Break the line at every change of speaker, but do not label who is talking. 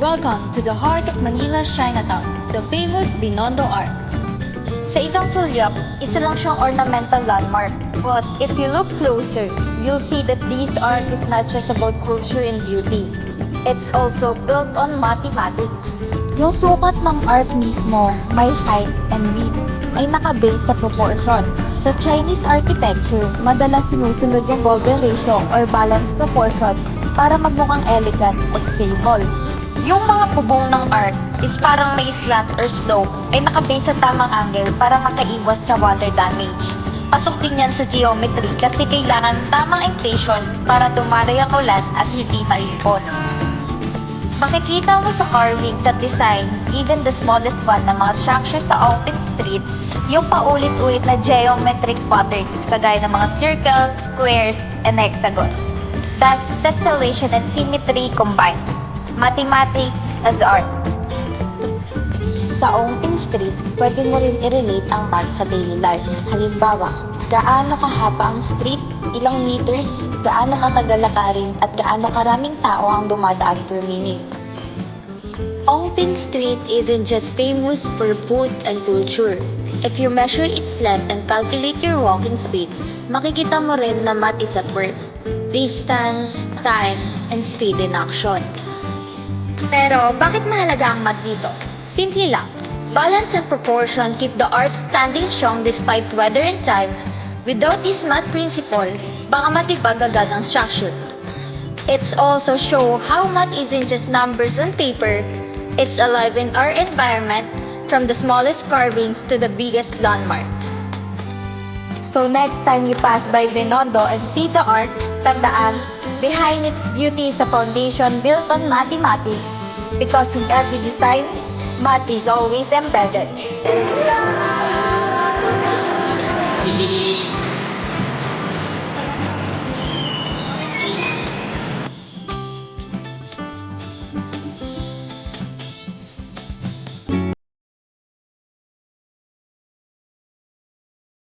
Welcome to the heart of Manila's Chinatown, the famous Binondo Arc. Sa isang sulyap, isa lang siyang ornamental landmark. But if you look closer, you'll see that this arc is not just about culture and beauty. It's also built on mathematics.
Yung sukat ng arc mismo, may height and width, ay nakabase sa proportion. Sa Chinese architecture, madalas sinusunod yung golden ratio or balanced proportion para magmukhang elegant at stable.
Yung mga bubong ng arc is parang may slant or slope ay nakabase sa tamang angle para makaiwas sa water damage. Pasok din yan sa geometry kasi kailangan tamang inflation para tumaray ang ulan at hindi maipon. Makikita mo sa carvings at designs, even the smallest one ng mga structures sa open street, yung paulit-ulit na geometric patterns kagaya ng mga circles, squares, and hexagons. That's tessellation and symmetry combined. Mathematics as art.
Sa open street, pwede mo rin i-relate ang math sa daily life. Halimbawa, gaano kahaba ang street, ilang meters, gaano katagal lakarin, at gaano karaming tao ang dumadaan per minute. Open street isn't just famous for food and culture. If you measure its length and calculate your walking speed, makikita mo rin na math is at work. Distance, time, and speed in action. Pero bakit mahalaga ang math dito? Simple lang. Balance and proportion keep the art standing strong despite weather and time. Without this math principle, baka matibag agad ang structure. It's also show how math isn't just numbers on paper. It's alive in our environment, from the smallest carvings to the biggest landmarks. So next time you pass by Binondo and see the art, tandaan, behind its beauty is a foundation built on mathematics, because in every design, math is always embedded.